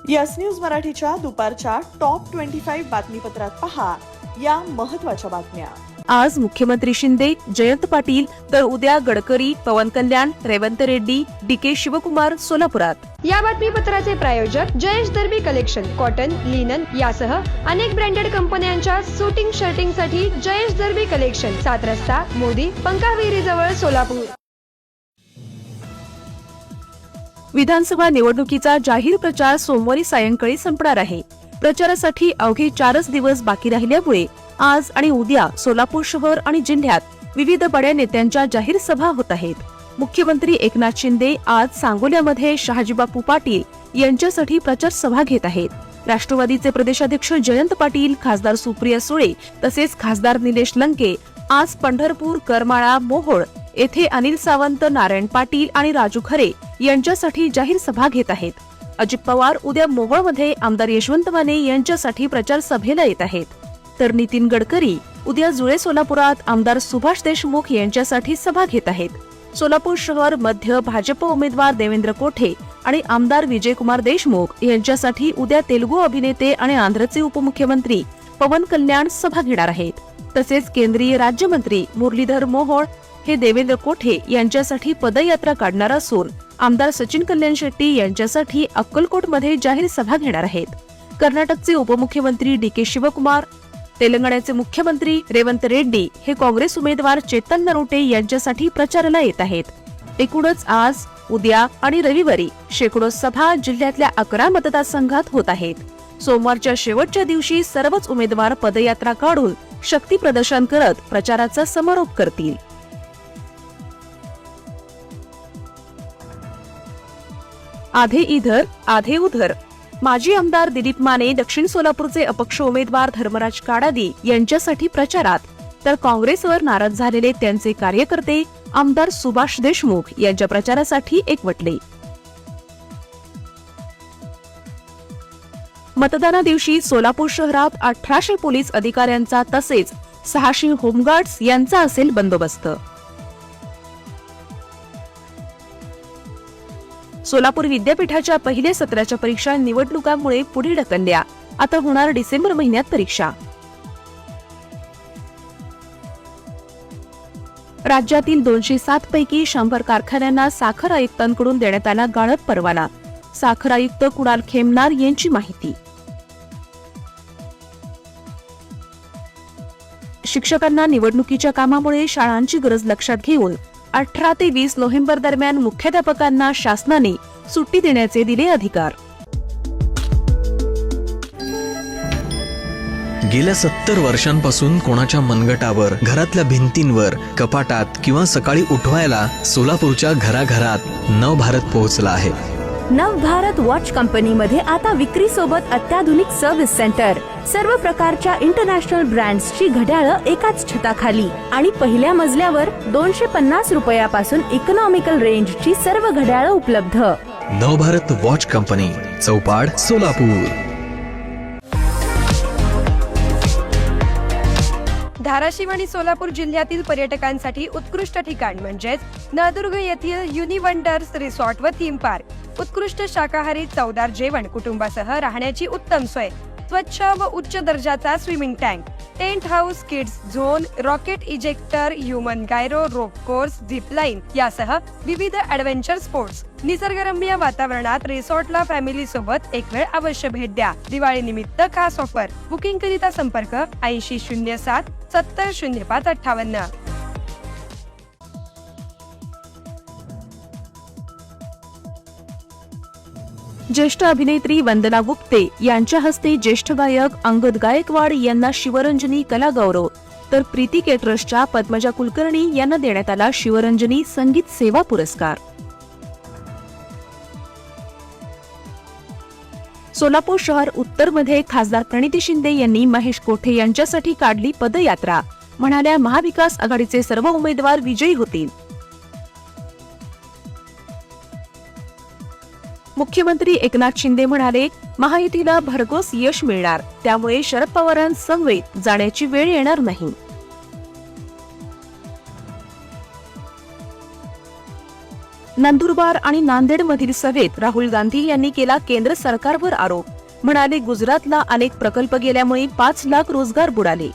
Yes news मराठीच्या दुपारच्या top 25 बातमीपत्रात पहा या महत्त्वाच्या बातम्या। आज मुख्यमंत्री शिंदे, जयंत पाटील तर उद्या गडकरी, पवन कल्याण, रेवंत रेड्डी, डीके शिवकुमार सोलापुरात। या बातमीपत्राचे प्रायोजक जयेश दर्बी कलेक्शन, कॉटन, लिनन यासह अनेक ब्रँडेड कंपन्यांच्या शूटिंग शर्टिंग साठी जयेश दर्बी कलेक्शन, 7 रस्ता, मोदी, पंकाविहिरी जवळ, सोलापूर। विधानसभा निवडणुकीचा जाहीर प्रचार सोमवारी सायंकाळी संपणार आहे। प्रचारासाठी अवघे 4 दिवस बाकी राहिल्यामुळे आज आणि उद्या सोलापूर शहर आणि जिल्ह्यात विविध बड्या नेत्यांच्या जाहीर सभा होत आहेत। मुख्यमंत्री एकनाथ शिंदे आज सांगोल्यामध्ये शहाजीबापू पाटील यांच्यासाठी प्रचार सभा घेत आहेत। राष्ट्रवादीचे प्रदेशाध्यक्ष जयंत पाटील, खासदार सुप्रिया सुळे तसेच खासदार निलेश लंके आज पंढरपूर, करमाळा, मोहोळ येथे अनिल सावंत, नारायण पाटील आणि राजू खरे यांच्यासाठी जाहीर सभा घेत आहेत। अजित पवार उद्या मोहोळमध्ये आमदार यशवंत माने यांच्यासाठी प्रचार सभेला येत आहेत, तर नितीन गडकरी उद्या जुळे सोलापुरात आमदार सुभाष देशमुख यांच्यासाठी सभा घेत आहेत। सोलापूर शहर मध्य भाजप उमेदवार देवेंद्र कोठे आणि आमदार विजयकुमार देशमुख यांच्यासाठी उद्या तेलुगू अभिनेते आणि आंध्रचे उपमुख्यमंत्री पवन कल्याण सभा घेणार आहेत। तसेच केंद्रीय राज्यमंत्री मुरलीधर मोहोळ हे देवेंद्र कोठे यांच्यासाठी पदयात्रा काढणार असून आमदार सचिन कल्याण शेट्टी यांच्यासाठी अक्कलकोटमध्ये जाहीर सभा घेणार आहेत। कर्नाटकचे उपमुख्यमंत्री डीके शिवकुमार, तेलंगणाचे मुख्यमंत्री रेवंत रेड्डी हे काँग्रेस उमेदवार चेतन नरोटे यांच्यासाठी प्रचाराला येत आहेत। एकूणच आज, उद्या आणि रविवारी शेकडो सभा जिल्ह्यातल्या 11 मतदारसंघात होत आहेत। सोमवारच्या शेवटच्या दिवशी सर्वच उमेदवार पदयात्रा काढून शक्ती प्रदर्शन करत प्रचाराचा समारोप करतील। आधे इधर आधे उधर। माजी आमदार दिलीप माने, दक्षिण सोलापूरचे अपक्ष उमेदवार धर्मराज काडादी यांच्यासाठी प्रचारात, तर काँग्रेसवर नाराज झालेले त्यांचे कार्यकर्ते आमदार सुभाष देशमुख यांच्या प्रचारासाठी एकवटले। मतदाना दिवशी सोलापूर शहरात 1800 पोलीस अधिकाऱ्यांचा तसेच 600 होमगार्ड्स यांचा असेल बंदोबस्त। सोलापूर विद्यापीठाच्या पहिल्या सत्राच्या परीक्षा निवडणुकांमुळे पुढे ढकलल्या, आता होणार डिसेंबर महिन्यात परीक्षा। राज्यातील 207 पैकी 100 कारखान्यांना साखर आयुक्तांकडून देण्यात आला गाळप परवाना, साखर आयुक्त कुणाल खेमनार यांची माहिती। शिक्षकांना निवडणुकीच्या कामामुळे शाळांची गरज लक्षात घेऊन 18 ते 20 नोव्हेंबर दरम्यान मुख्याध्यापकांना शासनाने सुट्टी देण्याचे दिले अधिकार। गेल्या 70 वर्षांपासून कोणाच्या मनगटावर, घरातल्या भिंतींवर, कपाटात किंवा सकाळी उठवायला सोलापूरच्या घराघरात नवभारत पोहोचला आहे। नवभारत वॉच कंपनीमध्ये आता विक्री सोबत अत्याधुनिक सर्व्हिस सेंटर, सर्व प्रकारच्या इंटरनॅशनल ब्रँड्सची घड्याळं एकाच छताखाली आणि पहिल्या मजल्यावर 250 रुपयापासून इकॉनॉमिकल रेंजची सर्व घड्याळं उपलब्ध। नवभारत वॉच कंपनी, चौपाड, सोलापूर। धाराशिव आणि सोलापूर जिल्ह्यातील पर्यटकांसाठी उत्कृष्ट ठिकाण म्हणजेच नळदुर्ग येथील युनिवंडर्स रिसॉर्ट व थीम पार्क। उत्कृष्ट शाकाहारी चवदार जेवण, कुटुंबासह राहण्याची उत्तम सोय, स्वच्छ व उच्च दर्जाचा swimming tank, tent house, kids zone, rocket ejector, human gyro, rope course, zip line यासह विविध ॲडव्हेंचर स्पोर्ट्स। निसर्गरम्य वातावरणात रिसॉर्टला फॅमिली सोबत एक वेळ अवश्य भेट द्या। दिवाळी निमित्त खास ऑफर। बुकिंग करिता संपर्क 8007 70 05 58। ज्येष्ठ अभिनेत्री वंदना गुप्ते यांच्या हस्ते ज्येष्ठ गायक अंगद गायकवाड यांना शिवरंजनी कला गौरव, तर प्रीती केटरसच्या पद्मजा कुलकर्णी यांना देण्यात आला शिवरंजनी संगीत सेवा पुरस्कार। सोलापूर शहर उत्तरमध्ये खासदार प्रणिती शिंदे यांनी महेश कोठे यांच्यासाठी काढली पदयात्रा, म्हणाल्या महाविकास आघाडीचे सर्व उमेदवार विजयी होतील। मुख्यमंत्री एकनाथ शिंदे म्हणाले, महायुतीला भरघोस यश मिळणार, त्यामुळे शरद पवारांसमवेत जाण्याची वेळ येणार नाही। नंदुरबार आणि नांदेड मधील सभेत राहुल गांधी यांनी केला केंद्र सरकारवर आरोप. म्हणाले, गुजरातला अनेक प्रकल्प गेल्यामुळे 5 लाख रोजगार बुडाले.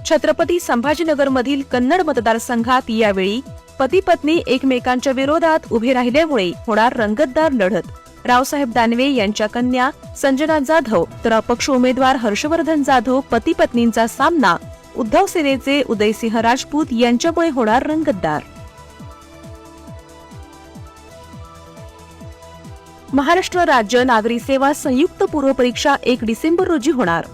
छत्रपती संभाजीनगरमधील कन्नड मतदारसंघात यावेळी पती पत्नी एकमेकांच्या विरोधात उभे राहिल्यामुळे होणार रंगतदार लढत. रावसाहेब दानवे यांच्या कन्या संजना जाधव तर अपक्ष उमेदवार हर्षवर्धन जाधव पती पत्नींचा सामना उद्धव सेनेचे उदयसिंह राजपूत यांच्यामुळे होणार रंगतदार. महाराष्ट्र राज्य नागरी सेवा संयुक्त पूर्व परीक्षा 1 डिसेंबर रोजी होणार.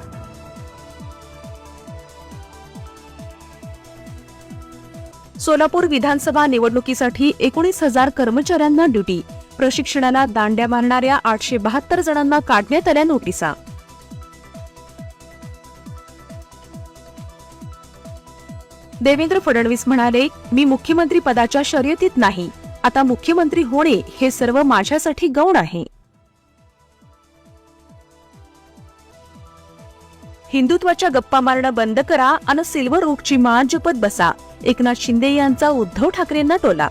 सोलापूर विधानसभा निवडणुकीसाठी 19,000 कर्मचाऱ्यांना ड्युटी. प्रशिक्षणाला दांड्या मारणाऱ्या 872 जणांना काढण्यात आल्या नोटिसा. देवेंद्र फडणवीस म्हणाले, मी मुख्यमंत्री पदाच्या शर्यतीत नाही. आता मुख्यमंत्री होणे हे सर्व माझ्यासाठी गौण आहे. हिंदुत्वाच्या गप्पा मारणं बंद करा आणि सिल्वर ओकची माळ जपत बसा. एकनाथ शिंदे यांचा उद्धव ठाकरेंना टोला.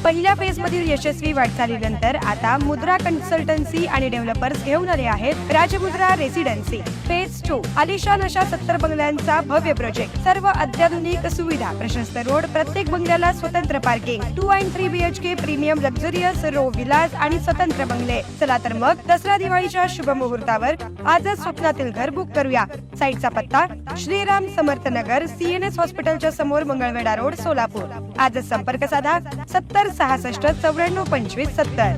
पहिल्या फेजमधील यशस्वी वाटचालीनंतर आता मुद्रा कन्सल्टन्सी आणि डेव्हलपर्स घेऊन आले आहेत राजमुद्रा रेसिडेन्सी. फेज 2 आलिशान अशा 70 बंगल्यांचा भव्य प्रोजेक्ट. सर्व अत्याधुनिक सुविधा, प्रशस्त रोड, प्रत्येक बंगल्याला स्वतंत्र पार्किंग, 2 आणि 3 BHK premium luxurious row villas आणि स्वतंत्र बंगले. चला तर मग दसरा दिवाळीच्या शुभ मुहूर्तावर आजच स्वप्नातील घर बुक करूया. साईटचा पत्ता श्रीराम समर्थ नगर, CNS हॉस्पिटलच्या समोर, मंगळवेढा रोड, सोलापूर. आजच संपर्क साधा 70 66 94 25 70.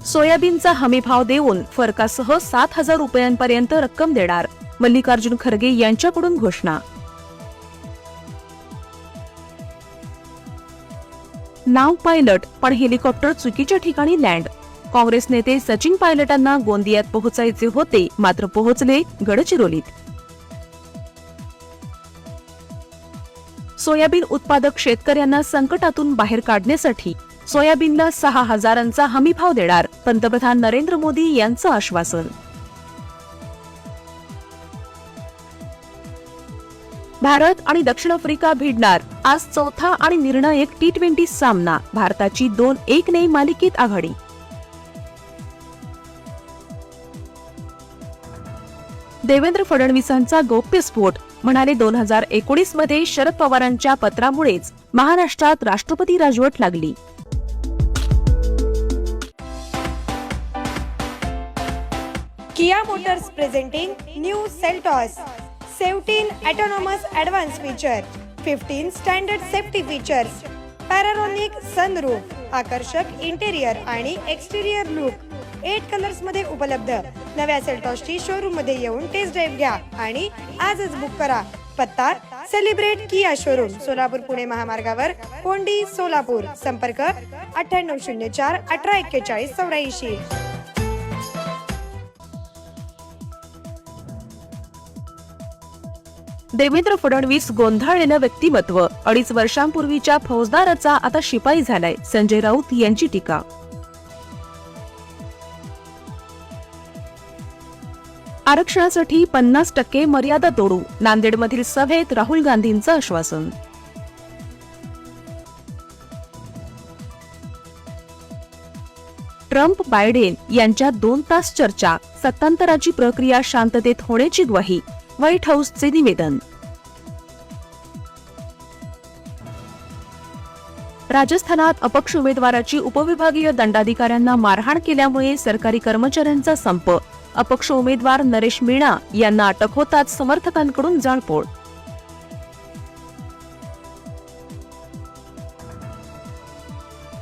सोयाबीनचा हमीभाव देऊन फरकासह 7,000 रुपयांपर्यंत रक्कम देणार. मल्लिकार्जुन खरगे यांच्याकडून घोषणा. नाव पायलट पण हेलिकॉप्टर चुकीच्या ठिकाणी लँड. काँग्रेस नेते सचिन पायलटांना गोंदियात पोहोचायचे होते, मात्र पोहोचले गडचिरोलीत. सोयाबीन उत्पादक शेतकऱ्यांना संकटातून बाहेर काढण्यासाठी सोयाबीनला 6,000चा हमीभाव देणार. पंतप्रधान नरेंद्र मोदी यांचं आश्वासन. भारत आणि दक्षिण आफ्रिका भिडणार. आज चौथा आणि निर्णायक T20 सामना. भारताची 2-1 ने मालिकेत आघाडी. देवेंद्र फडणवीसांचा गौप्यस्फोट. म्हणाले, 2019 मध्ये शरद पवारांच्या पत्रामुळेच महाराष्ट्रात राष्ट्रपती राजवट लागली. Kia Motors presenting new Seltos 17 autonomous advanced feature, 15 standard safety features, panoramic sunroof, आकर्षक इंटेरियर आणि एक्सटेरियर लुक, 8 कलर्स मध्ये उपलब्ध. नव्या सेल्टॉसची शोरूम मध्ये येऊन टेस्ट ड्राइव्ह घ्या आणि आजच बुक करा. पत्ता सेलिब्रेट किया शोरूम, सोलापूर पुणे महामार्गावर, कोंडी, सोलापूर. संपर्क 9804 1841 84. देवेंद्र फडणवीस गोंधळलेलं व्यक्तिमत्व. 2.5 वर्षांपूर्वीच्या फौजदाराचा आता शिपाई झालाय. संजय राऊत यांची टीका. आरक्षणासाठी 50% मर्यादा तोडू. नांदेडमधील सभेत राहुल गांधींचं आश्वासन. ट्रम्प बायडेन यांच्यात 2 तास चर्चा. सत्तांतराची प्रक्रिया शांततेत होण्याची ग्वाही. व्हाईट हाऊसचे निवेदन. राजस्थानात अपक्ष उमेदवाराची उपविभागीय दंडाधिकाऱ्यांना मारहाण केल्यामुळे सरकारी कर्मचाऱ्यांचा संप. अपक्ष उमेदवार नरेश मीणा यांना अटक होताच समर्थकांकडून जाळपोळ.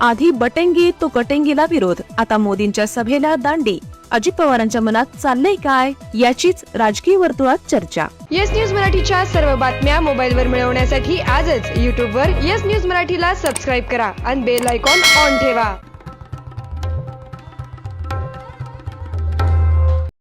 आधी बटेंगी तो कटेंगीला विरोध. आता मोदींच्या सभेला दांडी. अजित पवारांच्या मनात चाललंय काय, याचीच राजकीय वर्तुळात चर्चा. येस न्यूज मराठीच्या सर्व बातम्या मोबाईलवर मिळवण्यासाठी आजच YouTubeवर येस न्यूज मराठीला सबस्क्राईब करा आणि बेल आयकॉन ऑन ठेवा.